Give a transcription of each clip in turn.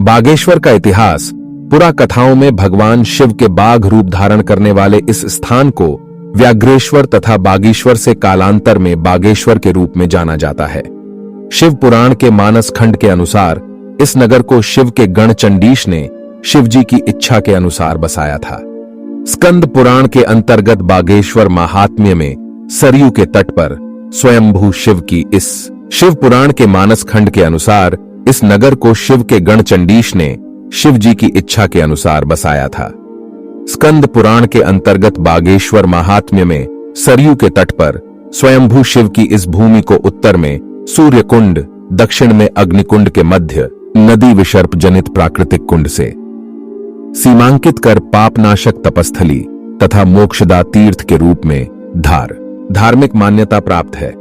बागेश्वर का इतिहास। पुरा कथाओं में भगवान शिव के बाघ रूप धारण करने वाले इस स्थान को व्याघ्रेश्वर तथा बागीश्वर से कालांतर में बागेश्वर के रूप में जाना जाता है। शिव पुराण के मानस खंड के अनुसार इस नगर को शिव के गण चंडीश ने शिवजी की इच्छा के अनुसार बसाया था। स्कंद पुराण के अंतर्गत बागेश्वर महात्म्य में सरयू के तट पर स्वयंभू शिव की इस शिव पुराण के मानस खंड के अनुसार इस नगर को शिव के गण चंडीश ने शिवजी की इच्छा के अनुसार बसाया था। स्कंद पुराण के अंतर्गत बागेश्वर महात्म्य में सरयू के तट पर स्वयंभू शिव की इस भूमि को उत्तर में सूर्य कुंड, दक्षिण में अग्निकुंड के मध्य नदी विसर्प जनित प्राकृतिक कुंड से सीमांकित कर पापनाशक तपस्थली तथा मोक्षदा तीर्थ के रूप में धार्मिक मान्यता प्राप्त है।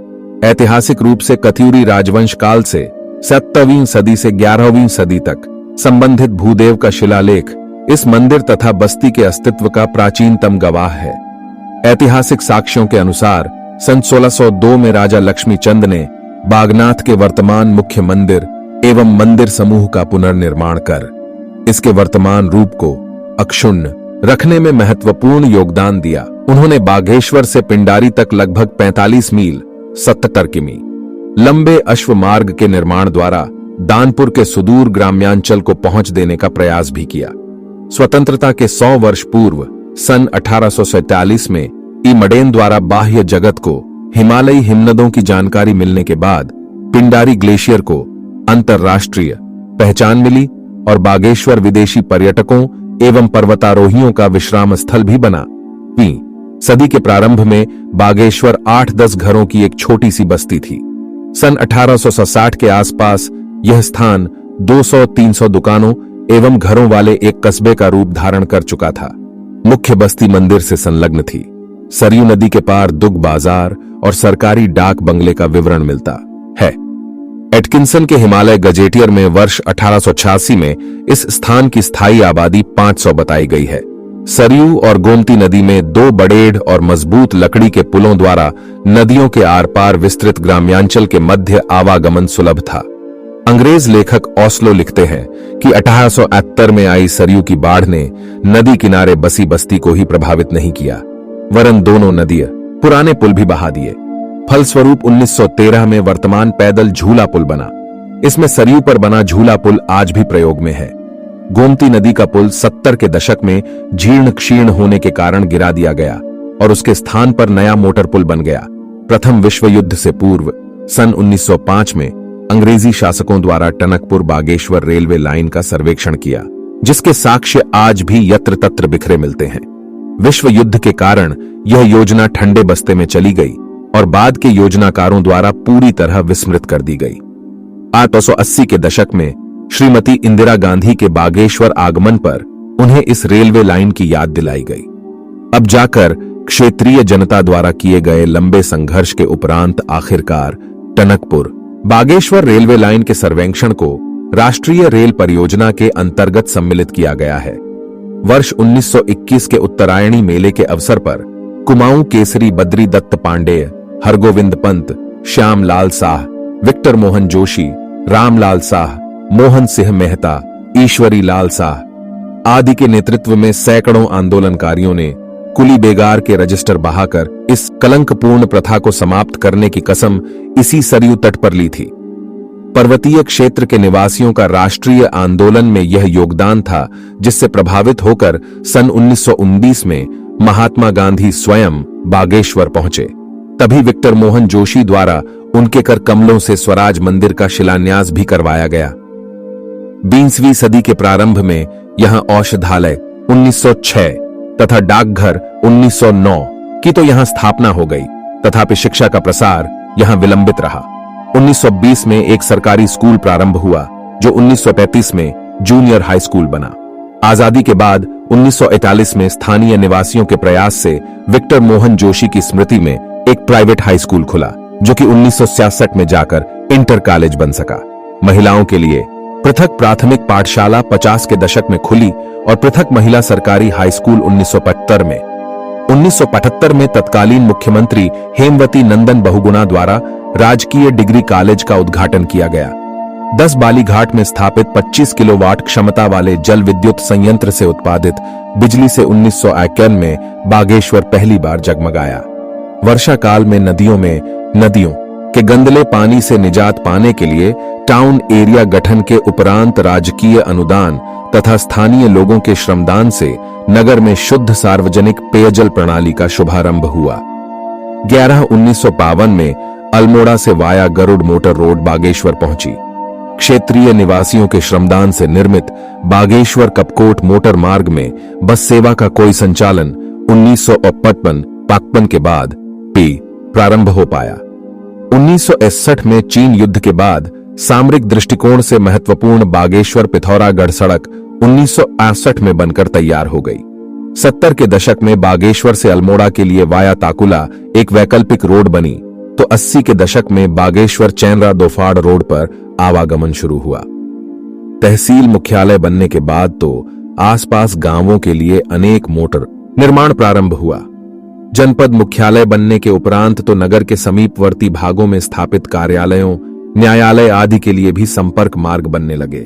ऐतिहासिक रूप से कत्यूरी राजवंश काल से 7वीं सदी से 11वीं सदी तक संबंधित भूदेव का शिलालेख इस मंदिर तथा बस्ती के अस्तित्व का प्राचीनतम गवाह है। ऐतिहासिक साक्ष्यों के अनुसार सन 1602 में राजा लक्ष्मी चंद ने बागनाथ के वर्तमान मुख्य मंदिर एवं मंदिर समूह का पुनर्निर्माण कर इसके वर्तमान रूप को अक्षुण्ण रखने में महत्वपूर्ण योगदान दिया। उन्होंने बागेश्वर से पिंडारी तक लगभग 45 मील 70 किमी लंबे अश्व मार्ग के निर्माण द्वारा दानपुर के सुदूर ग्राम्यांचल को पहुंच देने का प्रयास भी किया। स्वतंत्रता के 100 वर्ष पूर्व सन 1847 में इमडेन द्वारा बाह्य जगत को हिमालयी हिमनदों की जानकारी मिलने के बाद पिंडारी ग्लेशियर को अंतर्राष्ट्रीय पहचान मिली और बागेश्वर विदेशी पर्यटकों एवं पर्वतारोहियों का विश्राम स्थल भी बना। 20वीं सदी के प्रारंभ में बागेश्वर 8-10 घरों की एक छोटी सी बस्ती थी। सन 1860 के आसपास यह स्थान 200-300 दुकानों एवं घरों वाले एक कस्बे का रूप धारण कर चुका था। मुख्य बस्ती मंदिर से संलग्न थी। सरयू नदी के पार दुग बाजार और सरकारी डाक बंगले का विवरण मिलता है। एटकिंसन के हिमालय गजेटियर में वर्ष 1886 में इस स्थान की स्थायी आबादी 500 बताई गई है। सरयू और गोमती नदी में 2 बड़ेढ़ और मजबूत लकड़ी के पुलों द्वारा नदियों के आर पार विस्तृत ग्राम्यांचल के मध्य आवागमन सुलभ था। अंग्रेज लेखक ओस्लो लिखते हैं कि 1871 में आई सरयू की बाढ़ ने नदी किनारे बसी बस्ती को ही प्रभावित नहीं किया, वरन दोनों नदियां पुराने पुल भी बहा दिए। फलस्वरूप 1913 में वर्तमान पैदल झूला पुल बना। इसमें सरयू पर बना झूला पुल आज भी प्रयोग में है। गोमती नदी का पुल 70 के दशक में जीर्ण क्षीर्ण होने के कारण गिरा दिया गया और उसके स्थान पर नया मोटर पुल बन गया। प्रथम विश्व युद्ध से पूर्व सन 1905 में अंग्रेजी शासकों द्वारा टनकपुर बागेश्वर रेलवे लाइन का सर्वेक्षण किया, जिसके साक्ष्य आज भी यत्र तत्र बिखरे मिलते हैं। विश्व युद्ध के कारण यह योजना ठंडे बस्ते में चली गई और बाद के योजनाकारों द्वारा पूरी तरह विस्मृत कर दी गई। 1880 के दशक में श्रीमती इंदिरा गांधी के बागेश्वर आगमन पर उन्हें इस रेलवे लाइन की याद दिलाई गई। अब जाकर क्षेत्रीय जनता द्वारा किए गए लंबे संघर्ष के उपरांत आखिरकार टनकपुर बागेश्वर रेलवे लाइन के सर्वेक्षण को राष्ट्रीय रेल परियोजना के अंतर्गत सम्मिलित किया गया है। वर्ष 1921 के उत्तरायणी मेले के अवसर पर कुमाऊं केसरी बद्री दत्त पांडेय, हरगोविंद पंत, श्याम लाल साह, विक्टर मोहन जोशी, रामलाल साह, मोहन सिंह मेहता, ईश्वरी लाल साह आदि के नेतृत्व में सैकड़ों आंदोलनकारियों ने कुली बेगार के रजिस्टर बहाकर इस कलंकपूर्ण प्रथा को समाप्त करने की कसम इसी सरयू तट पर ली थी। पर्वतीय क्षेत्र के निवासियों का राष्ट्रीय आंदोलन में यह योगदान था, जिससे प्रभावित होकर सन 1919 में महात्मा गांधी स्वयं बागेश्वर पहुंचे। तभी विक्टर मोहन जोशी द्वारा उनके कर कमलों से स्वराज मंदिर का शिलान्यास भी करवाया गया। 20वीं सदी के प्रारंभ में यहां औषधालय 1906 तथा डाकघर 1909 की तो यहां स्थापना हो गई, तथापि शिक्षा का प्रसार यहां विलंबित रहा। 1920 में एक सरकारी स्कूल प्रारंभ हुआ, जो 1935 में जूनियर हाई स्कूल बना। आजादी के बाद 1941 में स्थानीय निवासियों के प्रयास से विक्टर मोहन जोशी की स्मृति में एक प्राइवेट हाई स्कूल खुला, जो कि 1966 में जाकर इंटर कॉलेज बन सका। महिलाओं के लिए पृथक प्राथमिक पाठशाला 50 के दशक में खुली और पृथक महिला सरकारी हाई स्कूल 1975 में। 1975 में तत्कालीन मुख्यमंत्री हेमवती नंदन बहुगुणा द्वारा राजकीय डिग्री कॉलेज का उद्घाटन किया गया। 10 बालीघाट में स्थापित 25 किलोवाट क्षमता वाले जल विद्युत संयंत्र से उत्पादित बिजली से 1951 में बागेश्वर पहली बार जगमगाया। वर्षा काल में नदियों के गंदले पानी से निजात पाने के लिए टाउन एरिया गठन के उपरांत राजकीय अनुदान तथा स्थानीय लोगों के श्रमदान से नगर में शुद्ध सार्वजनिक पेयजल प्रणाली का शुभारंभ हुआ। 11/1952 में अल्मोड़ा से via Garur motor road Bageshwar पहुंची। क्षेत्रीय निवासियों के श्रमदान से निर्मित बागेश्वर कपकोट मोटर मार्ग में बस सेवा का कोई संचालन 1955 के बाद प्रारंभ हो पाया। 1961 में चीन युद्ध के बाद सामरिक दृष्टिकोण से महत्वपूर्ण बागेश्वर पिथौरागढ़ सड़क 1968 में बनकर तैयार हो गई। 70 के दशक में बागेश्वर से अल्मोड़ा के लिए वाया ताकुला एक वैकल्पिक रोड बनी तो 80 के दशक में बागेश्वर चैनरा दोफाड़ रोड पर आवागमन शुरू हुआ। तहसील मुख्यालय बनने के बाद तो आसपास गांवों के लिए अनेक मोटर निर्माण प्रारंभ हुआ। जनपद मुख्यालय बनने के उपरांत तो नगर के समीपवर्ती भागों में स्थापित कार्यालयों, न्यायालय आदि के लिए भी संपर्क मार्ग बनने लगे।